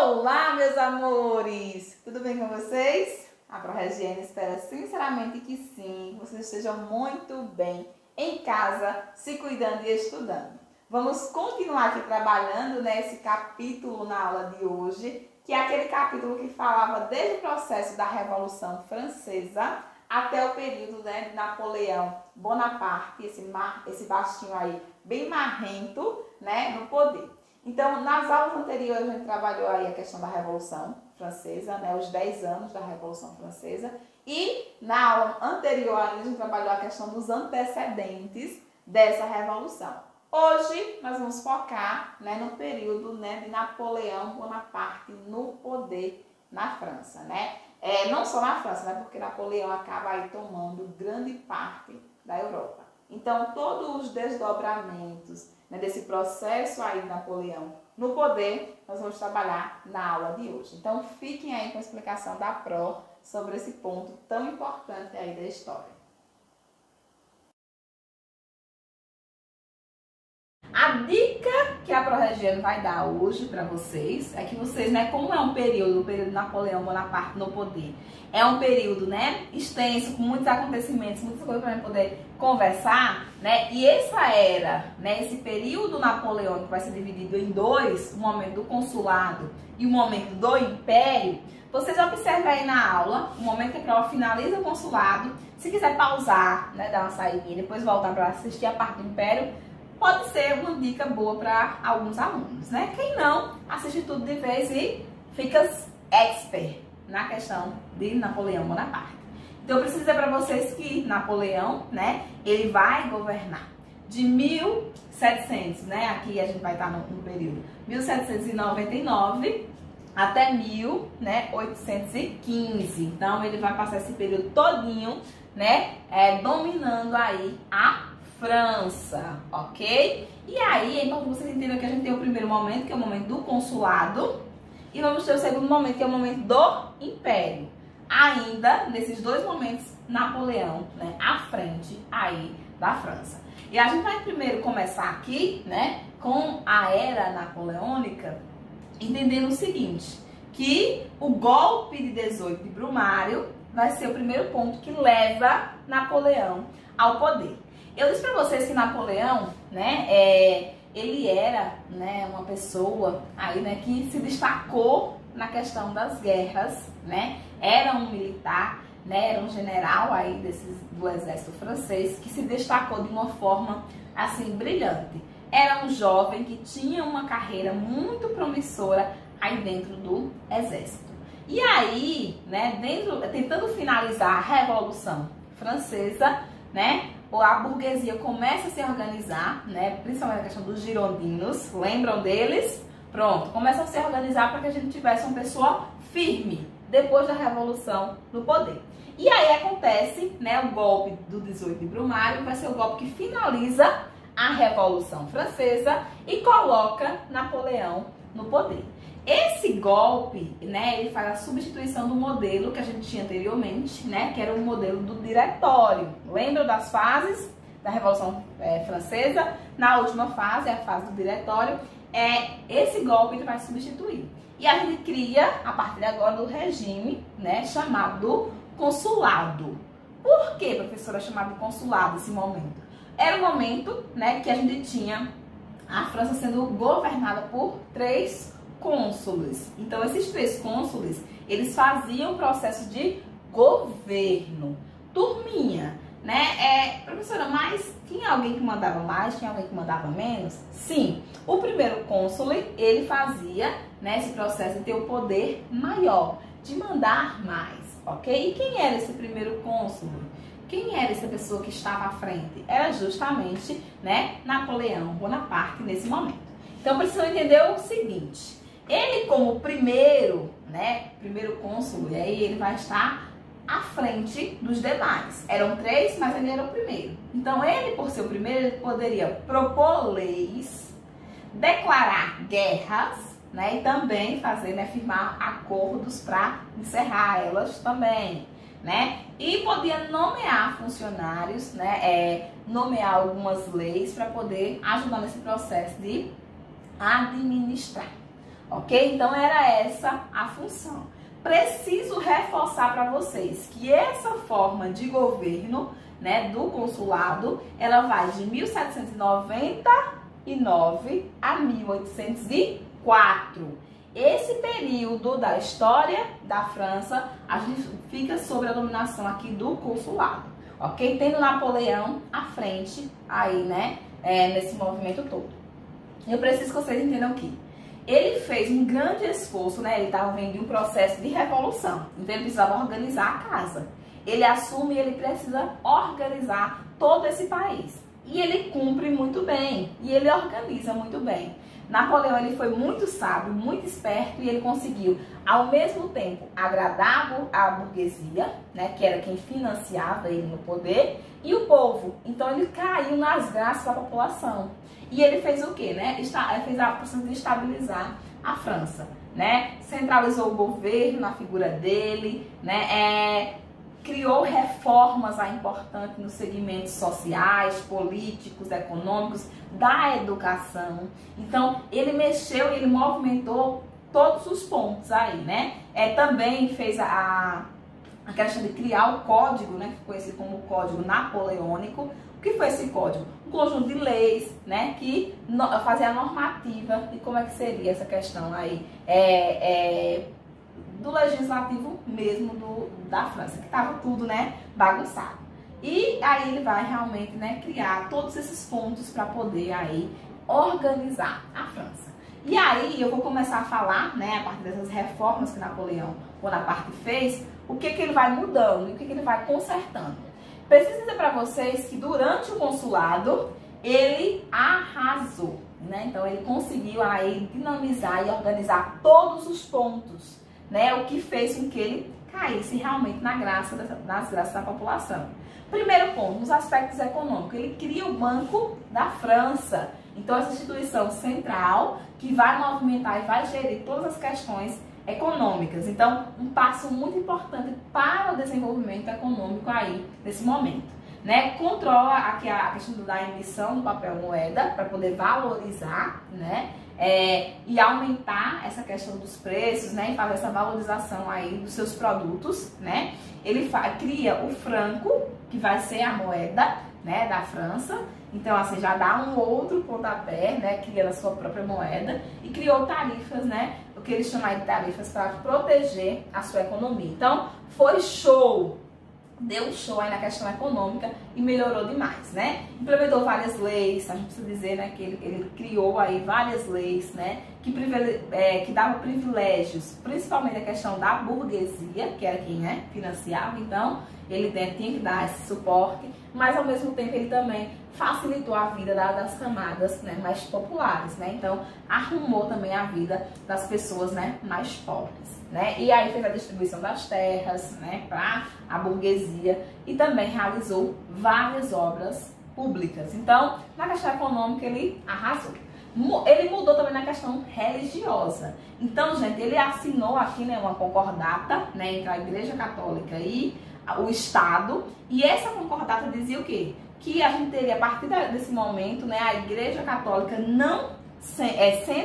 Olá, meus amores! Tudo bem com vocês? A ProRegiane espera sinceramente que sim, que vocês estejam muito bem em casa, se cuidando e estudando. Vamos continuar aqui trabalhando nesse capítulo na aula de hoje, que é aquele capítulo que falava desde o processo da Revolução Francesa até o período de Napoleão Bonaparte, esse baixinho aí bem marrento, no poder. Então, nas aulas anteriores, a gente trabalhou aí a questão da Revolução Francesa, os 10 anos da Revolução Francesa. E na aula anterior ainda, a gente trabalhou a questão dos antecedentes dessa Revolução. Hoje, nós vamos focar no período de Napoleão Bonaparte no poder na França, não só na França, porque Napoleão acaba aí tomando grande parte da Europa. Então, todos os desdobramentos desse processo aí de Napoleão no poder, nós vamos trabalhar na aula de hoje. Então, fiquem aí com a explicação da Pro sobre esse ponto tão importante aí da história. A dica que a ProRegiane vai dar hoje para vocês é que vocês, como é o período de Napoleão Bonaparte no poder, é um período, extenso, com muitos acontecimentos, muitas coisas para a gente poder conversar, e essa era, esse período napoleônico vai ser dividido em dois, o momento do consulado e o momento do império. Vocês observem aí na aula, o momento que a prova finaliza o consulado, se quiser pausar, dar uma saída e depois voltar para assistir a parte do império, pode ser uma dica boa para alguns alunos, Quem não, assiste tudo de vez e fica expert na questão de Napoleão Bonaparte. Então, eu preciso dizer para vocês que Napoleão, ele vai governar de 1700, aqui a gente vai estar no período 1799 até 1815. Então, ele vai passar esse período todinho, dominando aí a França, ok? E aí, é importante vocês entenderem que a gente tem o primeiro momento, que é o momento do consulado, e vamos ter o segundo momento, que é o momento do império. Ainda, nesses dois momentos, Napoleão, à frente aí da França. E a gente vai primeiro começar aqui, com a era napoleônica, entendendo o seguinte, que o golpe de 18 de Brumário vai ser o primeiro ponto que leva Napoleão ao poder. Eu disse para vocês que Napoleão, ele era, uma pessoa aí, que se destacou na questão das guerras, Era um militar, era um general aí do exército francês que se destacou de uma forma assim brilhante. Era um jovem que tinha uma carreira muito promissora aí dentro do exército. E aí, tentando finalizar a Revolução Francesa, a burguesia começa a se organizar, principalmente a questão dos girondinos, lembram deles? Pronto, começa a se organizar para que a gente tivesse uma pessoa firme depois da Revolução no poder. E aí acontece, o golpe do 18 de Brumário, vai ser o golpe que finaliza a Revolução Francesa e coloca Napoleão no poder. Esse golpe, ele faz a substituição do modelo que a gente tinha anteriormente, que era o modelo do diretório. Lembram das fases da Revolução Francesa? Na última fase, a fase do diretório, esse golpe ele vai substituir. E a gente cria, a partir de agora, do regime, chamado consulado. Por que, professora, chamado consulado esse momento? Era o momento, que a gente tinha a França sendo governada por 3 cônsules. Então, esses 3 cônsules, eles faziam o processo de governo. Turminha, professora, mas tinha alguém que mandava mais, tinha alguém que mandava menos? Sim, o primeiro cônsule, ele fazia, esse processo de ter o poder maior, de mandar mais, ok? E quem era esse primeiro cônsule? Quem era essa pessoa que estava à frente? Era justamente, Napoleão Bonaparte nesse momento. Então, precisam entender o seguinte, ele como primeiro cônsul, aí ele vai estar à frente dos demais. Eram 3, mas ele era o primeiro. Então, ele, por ser o primeiro, ele poderia propor leis, declarar guerras, e também fazer, firmar acordos para encerrar elas também, E podia nomear funcionários, nomear algumas leis para poder ajudar nesse processo de administrar. ok? Então era essa a função. Preciso reforçar para vocês que essa forma de governo, né, do consulado, ela vai de 1799 a 1804. Esse período da história da França, a gente fica sob a dominação aqui do consulado, ok? Tendo Napoleão à frente aí, né, nesse movimento todo. Eu preciso que vocês entendam que ele fez um grande esforço, né? Ele estava vendo um processo de revolução, então ele precisava organizar a casa. Ele assume e ele precisa organizar todo esse país. E ele cumpre muito bem, e ele organiza muito bem. Napoleão, ele foi muito sábio, muito esperto, e ele conseguiu, ao mesmo tempo, agradar a burguesia, né, que era quem financiava ele no poder, e o povo. Então ele caiu nas graças da população. E ele fez o quê, né? Fez a processo de estabilizar a França, né? Centralizou o governo na figura dele, né? Criou reformas importantes nos segmentos sociais, políticos, econômicos, da educação. Então, ele mexeu e ele movimentou todos os pontos aí, né? Também fez a questão de criar o código, né? Que foi conhecido como o Código Napoleônico. O que foi esse código? Um conjunto de leis, né? Que fazia a normativa de como é que seria essa questão aí. Do legislativo mesmo da França, que estava tudo, né, bagunçado. E aí ele vai realmente, né, criar todos esses pontos para poder aí organizar a França. E aí eu vou começar a falar, né, a partir dessas reformas que Napoleão Bonaparte fez, o que ele vai mudando e o que ele vai consertando. Preciso dizer para vocês que durante o consulado ele arrasou, né? Então ele conseguiu aí dinamizar e organizar todos os pontos, né, o que fez com que ele caísse realmente nas graças da população. Primeiro ponto, nos aspectos econômicos, ele cria o Banco da França. Então, essa instituição central que vai movimentar e vai gerir todas as questões econômicas. Então, um passo muito importante para o desenvolvimento econômico aí, nesse momento. Né? Controla aqui a questão da emissão do papel moeda para poder valorizar, né? E aumentar essa questão dos preços, né, e fazer essa valorização aí dos seus produtos, né? Ele cria o franco, que vai ser a moeda, né, da França. Então, assim, já dá um outro pontapé, né, criando a sua própria moeda, e criou tarifas, né, o que eles chamam de tarifas para proteger a sua economia. Então, foi show! Deu um show aí na questão econômica e melhorou demais, né? Implementou várias leis, a gente precisa dizer, né, que ele criou aí várias leis, né, que davam privilégios, principalmente a questão da burguesia, que era quem, né, financiava. Então, ele tinha que dar esse suporte, mas ao mesmo tempo ele também facilitou a vida das camadas, né, mais populares, né? Então, arrumou também a vida das pessoas, né, mais pobres, né? E aí fez a distribuição das terras, né, para a burguesia, e também realizou várias obras públicas. Então, na questão econômica ele arrasou. Ele mudou também na questão religiosa. Então, gente, ele assinou aqui, né, uma concordata, né, entre a Igreja Católica e o Estado, e essa concordata dizia o quê? Que a gente teria, a partir desse momento, né, a Igreja Católica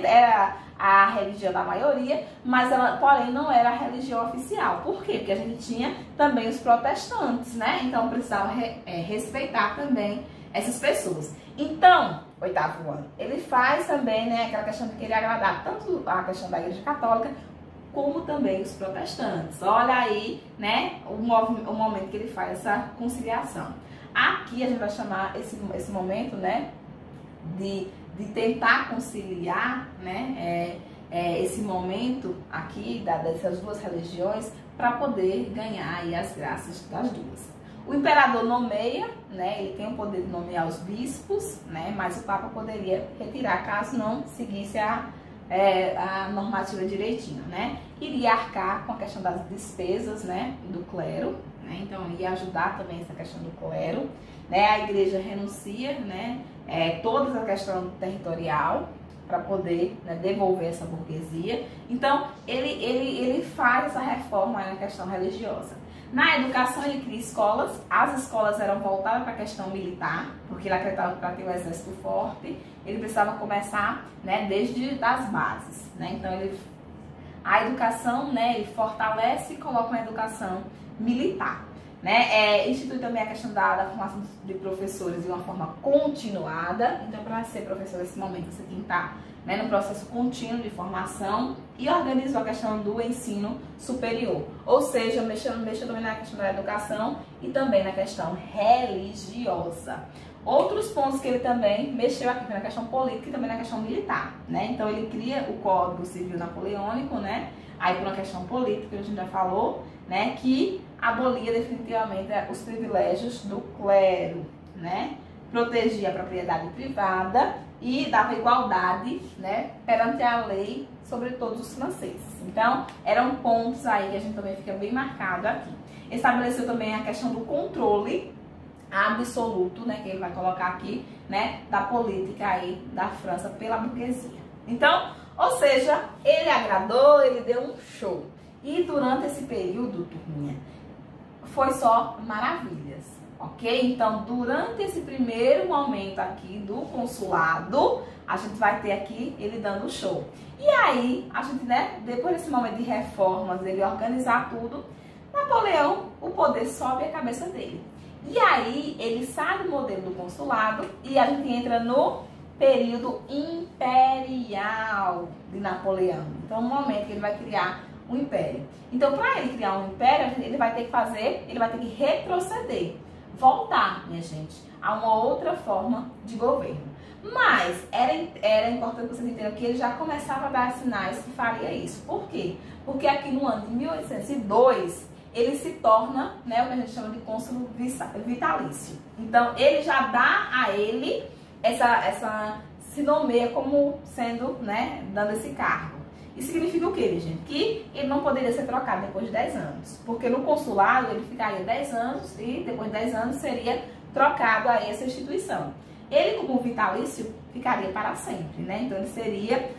era a religião da maioria, mas ela, porém, não era a religião oficial. Por quê? Porque a gente tinha também os protestantes, né? Então precisava respeitar também essas pessoas. Então, oitavo ano, ele faz também, né, aquela questão de querer agradar tanto a questão da Igreja Católica como também os protestantes. Olha aí, né, o momento que ele faz essa conciliação. Aqui a gente vai chamar esse momento, né, de tentar conciliar, né, esse momento aqui dessas duas religiões para poder ganhar aí as graças das duas. O imperador nomeia, né, ele tem o poder de nomear os bispos, né, mas o Papa poderia retirar caso não seguisse a normativa direitinho, né? Iria arcar com a questão das despesas, né, do clero, né? Então ia ajudar também essa questão do clero, né? A igreja renuncia, né, toda a questão territorial para poder, né, devolver essa burguesia. Então ele faz essa reforma na questão religiosa. Na educação ele cria escolas, as escolas eram voltadas para a questão militar, porque ele acreditava que para ter um exército forte, ele precisava começar, né, desde as bases, né? Então a educação, né, ele fortalece e coloca uma educação militar, né? Institui também a questão da formação de professores de uma forma continuada. Então, para ser professor nesse momento, você tem que estar, né, no processo contínuo de formação, e organizou a questão do ensino superior. Ou seja, mexeu também na questão da educação e também na questão religiosa. Outros pontos que ele também mexeu aqui na questão política e também na questão militar, né? Então ele cria o Código Civil Napoleônico, né? Aí por uma questão política, a gente já falou, né? Que abolia definitivamente os privilégios do clero, né? Protegia a propriedade privada e dava igualdade, né, perante a lei sobre todos os franceses. Então, eram pontos aí que a gente também fica bem marcado aqui. Estabeleceu também a questão do controle absoluto, né, que ele vai colocar aqui, né, da política aí da França pela burguesia. Então, ou seja, ele agradou, ele deu um show. E durante esse período, turminha, foi só maravilhas, ok? Então, durante esse primeiro momento aqui do consulado, a gente vai ter aqui ele dando show. E aí, a gente, né, depois desse momento de reformas, ele organizar tudo, Napoleão, o poder sobe a cabeça dele. E aí, ele sai do modelo do consulado e a gente entra no período imperial de Napoleão. Então, no momento que ele vai criar um império. Então, para ele criar um império, ele vai ter que fazer, ele vai ter que retroceder, voltar, minha gente, a uma outra forma de governo. Mas era importante que vocês entendam que ele já começava a dar sinais que faria isso. Por quê? Porque aqui no ano de 1802, ele se torna, né, o que a gente chama de cônsul vitalício. Então, ele já dá a ele se nomeia como sendo, né, dando esse cargo. Isso significa o quê, gente? Que ele não poderia ser trocado depois de 10 anos. Porque no consulado ele ficaria 10 anos e depois de 10 anos seria trocado a essa instituição. Ele, como vitalício, ficaria para sempre, né? Então ele seria,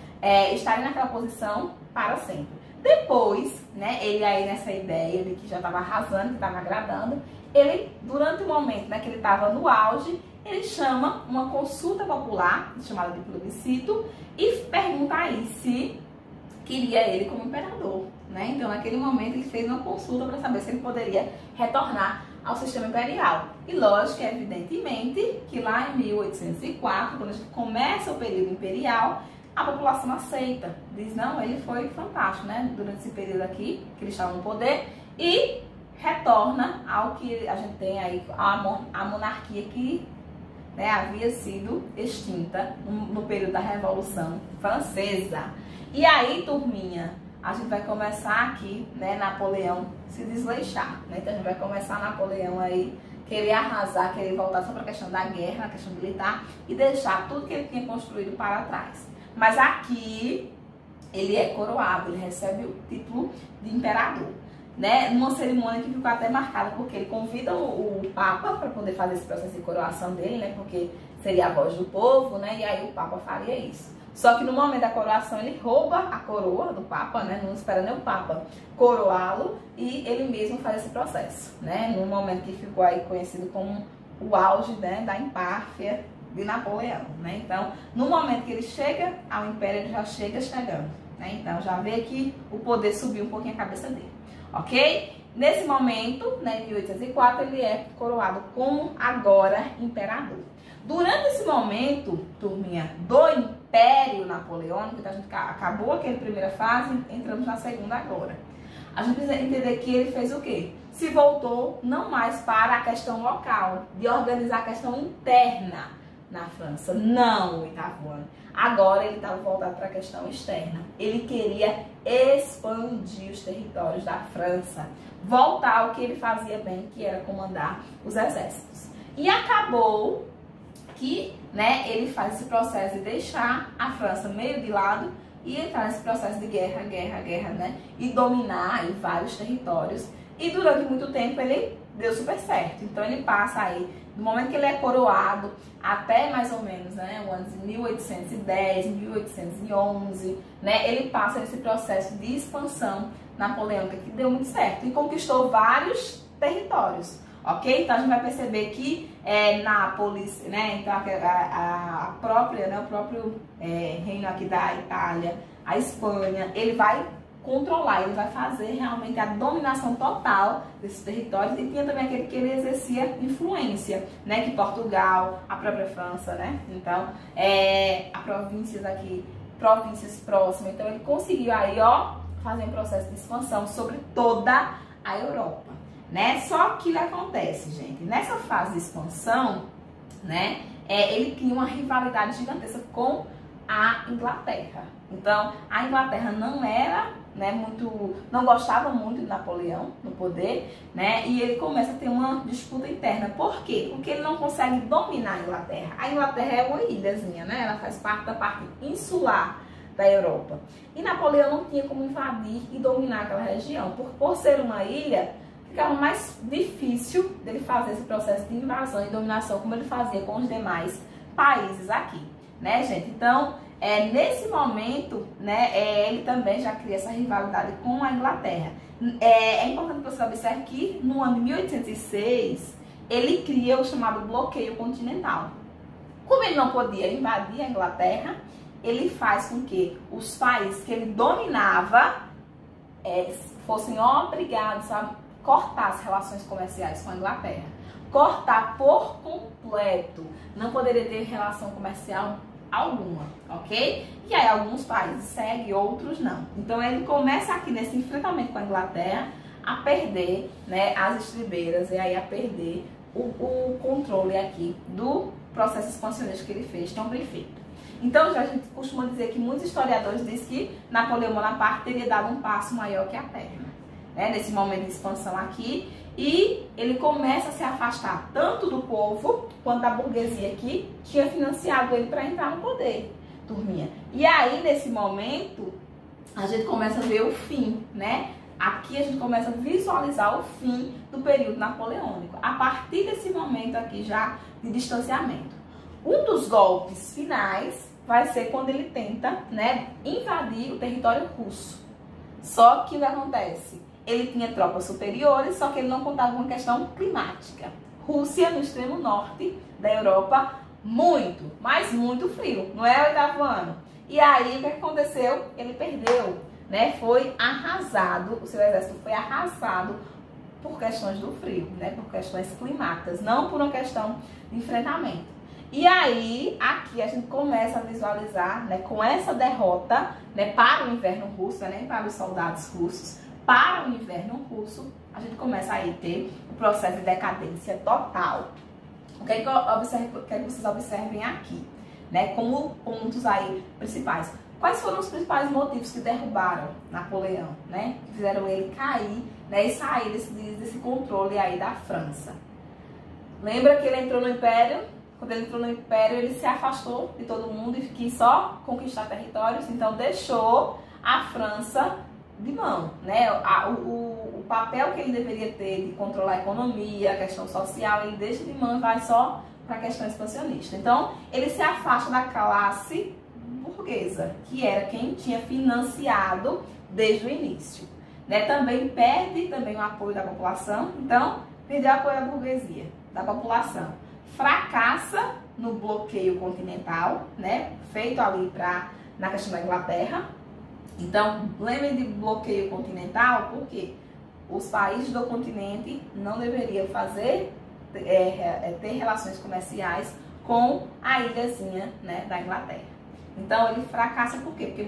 estaria naquela posição para sempre. Depois, né, ele aí nessa ideia de que já estava arrasando, que estava agradando, ele, durante o momento, né, que ele estava no auge, ele chama uma consulta popular, chamada de plebiscito, e pergunta aí se queria ele como imperador, né? Então, naquele momento, ele fez uma consulta para saber se ele poderia retornar ao sistema imperial. E lógico, evidentemente, que lá em 1804, quando a gente começa o período imperial, a população aceita. Diz, não, ele foi fantástico, né? Durante esse período aqui, que ele estava no poder, e retorna ao que a gente tem aí, a monarquia que, né, havia sido extinta no período da Revolução Francesa. E aí, turminha, a gente vai começar aqui, né, Napoleão se desleixar, né? Então a gente vai começar Napoleão aí querer arrasar, querer voltar só para a questão da guerra, a questão militar, e deixar tudo que ele tinha construído para trás. Mas aqui ele é coroado, ele recebe o título de imperador, né? Numa cerimônia que ficou até marcada, porque ele convida o Papa para poder fazer esse processo de coroação dele, né? Porque seria a voz do povo, né? E aí o Papa faria isso. Só que no momento da coroação ele rouba a coroa do Papa, né? Não espera nem o Papa coroá-lo e ele mesmo faz esse processo, né? No momento que ficou aí conhecido como o auge, né, da empáfia de Napoleão, né? Então, no momento que ele chega ao império, ele já chega chegando, né? Então, já vê que o poder subiu um pouquinho a cabeça dele, ok? Nesse momento, né, em 1804, ele é coroado como agora imperador. Durante esse momento, turminha, do Império Napoleônico, então a gente acabou aquela primeira fase, entramos na segunda agora. A gente precisa entender que ele fez o quê? Se voltou não mais para a questão local, de organizar a questão interna na França. Não, o oitavo ano. Agora ele estava voltado para a questão externa. Ele queria expandir os territórios da França, voltar ao que ele fazia bem, que era comandar os exércitos. E acabou que, né, ele faz esse processo de deixar a França meio de lado e entrar nesse processo de guerra, né, e dominar aí vários territórios. E durante muito tempo ele deu super certo. Então ele passa aí do momento que ele é coroado até mais ou menos, né, o ano de 1810, 1811, né, ele passa esse processo de expansão napoleônica que deu muito certo e conquistou vários territórios, ok? Então a gente vai perceber que Nápoles, né, então a própria, né, o próprio reino aqui da Itália, a Espanha, ele vai controlar, ele vai fazer realmente a dominação total desses territórios, e tinha também aquele que ele exercia influência, né, que Portugal, a própria França, né, então, a províncias aqui, províncias próximas, então ele conseguiu aí, ó, fazer um processo de expansão sobre toda a Europa, né, só que o que acontece, gente, nessa fase de expansão, né, ele tinha uma rivalidade gigantesca com a Inglaterra. Então, a Inglaterra não era, né, não gostava muito de Napoleão no poder, né, e ele começa a ter uma disputa interna. Por quê? Porque ele não consegue dominar a Inglaterra. A Inglaterra é uma ilhazinha, né, ela faz parte da parte insular da Europa. E Napoleão não tinha como invadir e dominar aquela região. Por ser uma ilha, ficava mais difícil dele fazer esse processo de invasão e dominação como ele fazia com os demais países aqui, né, gente? Então, nesse momento, né, ele também já cria essa rivalidade com a Inglaterra. É importante que você observe que no ano de 1806, ele cria o chamado bloqueio continental. Como ele não podia invadir a Inglaterra, ele faz com que os países que ele dominava fossem obrigados a cortar as relações comerciais com a Inglaterra. Cortar por completo. Não poderia ter relação comercial alguma, ok? E aí alguns países seguem, outros não. Então ele começa aqui nesse enfrentamento com a Inglaterra a perder, né, as estribeiras e aí a perder o controle aqui do processo expansionista que ele fez tão bem feito. Então já a gente costuma dizer que muitos historiadores dizem que Napoleão Bonaparte teria dado um passo maior que a perna, né, nesse momento de expansão aqui. E ele começa a se afastar tanto do povo quanto da burguesia que tinha financiado ele para entrar no poder, turminha. E aí, nesse momento, a gente começa a ver o fim, né? Aqui a gente começa a visualizar o fim do período napoleônico, a partir desse momento aqui já de distanciamento. Um dos golpes finais vai ser quando ele tenta, né, invadir o território russo. Só que o que acontece? Ele tinha tropas superiores, só que ele não contava com a questão climática. Rússia, no extremo norte da Europa, muito, mas muito frio. Não é o 8º ano. E aí, o que aconteceu? Ele perdeu, né? Foi arrasado, o seu exército foi arrasado por questões do frio, né? Por questões climáticas, não por uma questão de enfrentamento. E aí, aqui a gente começa a visualizar, né, com essa derrota, né, para o inverno russo, né, para os soldados russos, para o inverno russo, a gente começa aí a ter o processo de decadência total. O que é que vocês observem aqui, né, como pontos aí principais. Quais foram os principais motivos que derrubaram Napoleão, né, que fizeram ele cair, né, e sair desse controle aí da França? Lembra que ele entrou no Império? Quando ele entrou no Império, ele se afastou de todo mundo e quis só conquistar territórios, então deixou a França de mão, né? O papel que ele deveria ter de controlar a economia, a questão social, ele deixa de mão e vai só para a questão expansionista. Então, ele se afasta da classe burguesa, que era quem tinha financiado desde o início, né? Também perde o apoio da população, então, perdeu o apoio da burguesia, da população. Fracassa no bloqueio continental, né? Feito ali na questão da Inglaterra. Então, lembrem de bloqueio continental, porque os países do continente não deveriam ter relações comerciais com a ilhazinha, né, da Inglaterra. Então, ele fracassa por quê? Porque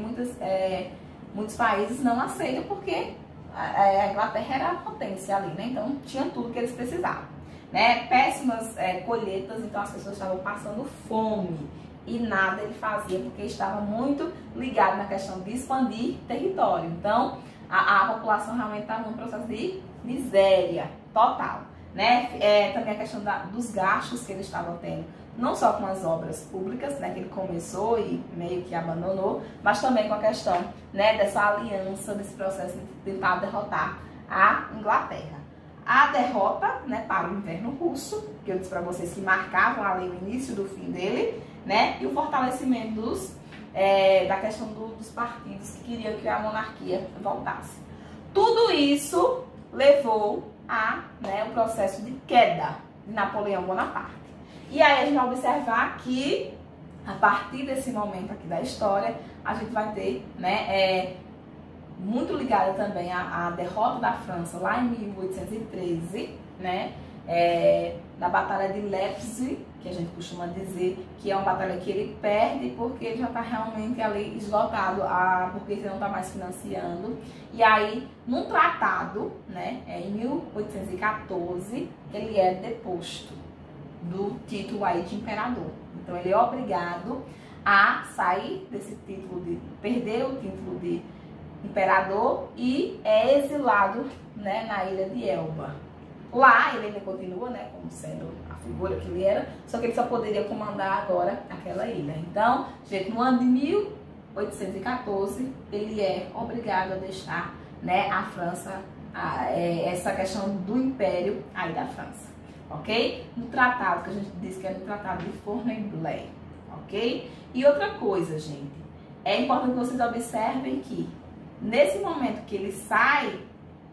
muitos países não aceitam, porque a Inglaterra era a potência ali, né? Então, tinha tudo que eles precisavam, né? Péssimas colheitas, então as pessoas estavam passando fome. E nada ele fazia, porque estava muito ligado na questão de expandir território. Então, a população realmente estava num processo de miséria total, né? Também a questão dos gastos que eles estavam tendo, não só com as obras públicas, né, que ele começou e meio que abandonou, mas também com a questão, né, dessa aliança, desse processo de tentar derrotar a Inglaterra. a derrota, né, para o Inverno Russo, que eu disse para vocês que marcavam ali o início do fim dele, né, e o fortalecimento da questão dos partidos que queriam que a monarquia voltasse. Tudo isso levou a, né, o processo de queda de Napoleão Bonaparte. E aí a gente vai observar que, a partir desse momento aqui da história, a gente vai ter, né, muito ligada também à derrota da França lá em 1813, né, na Batalha de Leipzig, que a gente costuma dizer que é uma batalha que ele perde porque ele já está realmente ali esgotado, porque ele não está mais financiando. E aí, num tratado, né, em 1814, ele é deposto do título aí de imperador. Então, ele é obrigado a sair desse título, de perder o título de imperador, e é exilado, né, na ilha de Elba. Lá ele ainda continua, né, como sendo a figura que ele era, só que ele só poderia comandar agora aquela ilha. Então, gente, no ano de 1814, ele é obrigado a deixar, né, a França, essa questão do império aí da França, ok? No tratado, que a gente disse que é no tratado de Fontainebleau, ok? E outra coisa, gente, é importante que vocês observem que, nesse momento que ele sai,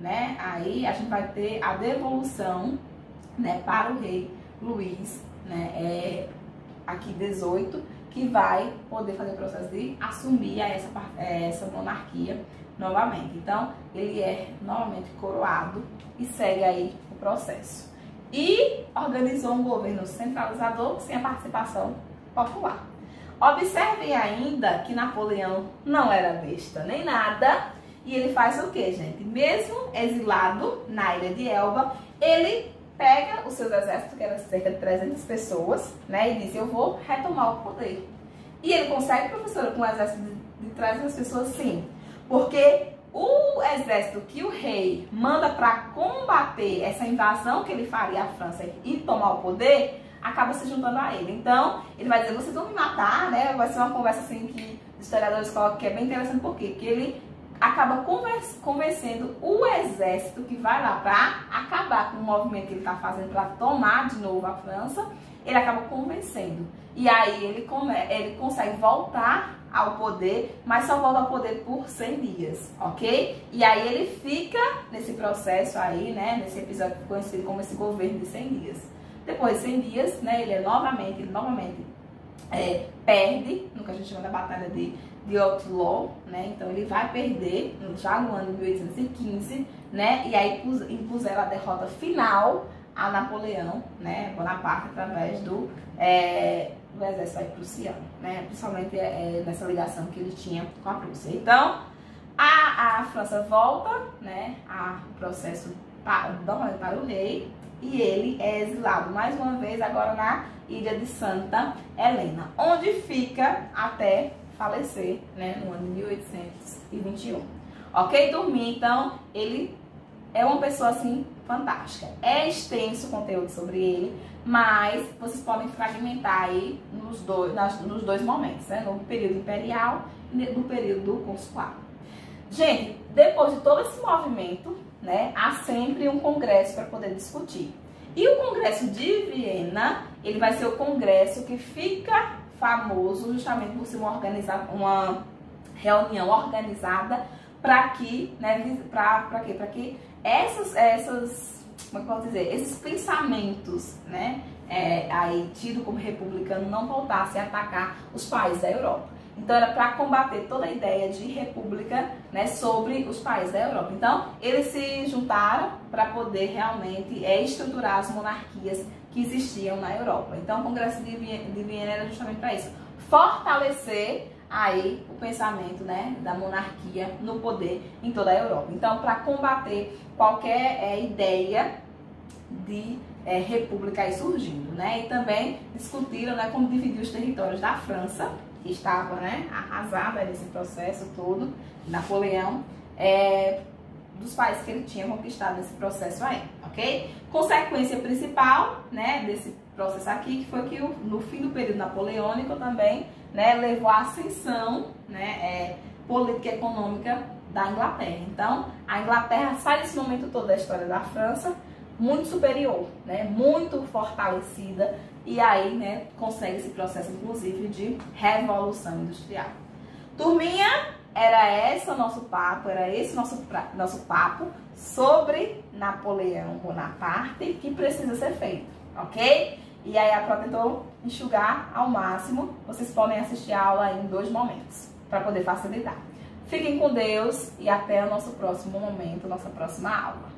né, aí a gente vai ter a devolução, né, para o rei Luís, né, aqui 18, que vai poder fazer o processo de assumir essa monarquia novamente. Então, ele é novamente coroado e segue aí o processo. E organizou um governo centralizador sem a participação popular. Observem ainda que Napoleão não era besta nem nada. E ele faz o que, gente? Mesmo exilado na ilha de Elba, ele pega os seus exércitos, que eram cerca de 300 pessoas, né? E diz, eu vou retomar o poder. E ele consegue, professora, com um exército de 300 pessoas? Sim. Porque o exército que o rei manda para combater essa invasão que ele faria à França e tomar o poder, acaba se juntando a ele. Então, ele vai dizer, vocês vão me matar, né? Vai ser uma conversa assim que os historiadores colocam que é bem interessante. Por quê? Porque ele acaba convencendo o exército que vai lá para acabar com o movimento que ele está fazendo para tomar de novo a França. Ele acaba convencendo. E aí ele consegue voltar ao poder, mas só volta ao poder por 100 dias, ok? E aí ele fica nesse processo aí, né, nesse episódio conhecido como esse governo de 100 dias. Depois de 100 dias, né, ele novamente perde, no que a gente chama da Batalha de Waterloo, né? Então ele vai perder já no ano de 1815, né? E aí impuseram a derrota final a Napoleão, né, Bonaparte, através do exército aí prussiano, né? Principalmente nessa ligação que ele tinha com a Prússia. Então a França volta, né, o processo para o rei, e ele é exilado mais uma vez agora na ilha de Santa Helena, onde fica até falecer, né, no ano de 1821. Ok, turminha? Então, ele é uma pessoa, assim, fantástica. É extenso o conteúdo sobre ele, mas vocês podem fragmentar aí nos dois momentos, né, no período imperial e no período consular. Gente, depois de todo esse movimento, né, há sempre um congresso para poder discutir. E o Congresso de Viena, ele vai ser o congresso que fica famoso justamente por ser uma reunião organizada para que, né, para que como é que eu posso dizer, esses pensamentos, né, aí tido como republicano, não voltassem a atacar os países da Europa. Então era para combater toda a ideia de república, né, sobre os países da Europa. Então eles se juntaram para poder realmente estruturar as monarquias que existiam na Europa. Então o Congresso de Viena era justamente para isso, fortalecer aí o pensamento, né, da monarquia no poder em toda a Europa. Então, para combater qualquer ideia de república aí surgindo, né, e também discutiram, né, como dividir os territórios da França, que estava, né, arrasada nesse processo todo, Napoleão, dos países que ele tinha conquistado nesse processo aí, ok? Consequência principal, né, desse processo aqui, que foi que no fim do período napoleônico também, né, levou à ascensão, né, política e econômica da Inglaterra. Então, a Inglaterra sai desse momento todo da história da França muito superior, né? Muito fortalecida, e aí, né, consegue esse processo, inclusive, de revolução industrial. Turminha, era esse o nosso papo, era esse nosso papo sobre Napoleão Bonaparte, que precisa ser feito, ok? E aí a Pro tentou enxugar ao máximo. Vocês podem assistir a aula em 2 momentos, para poder facilitar. Fiquem com Deus e até o nosso próximo momento, nossa próxima aula.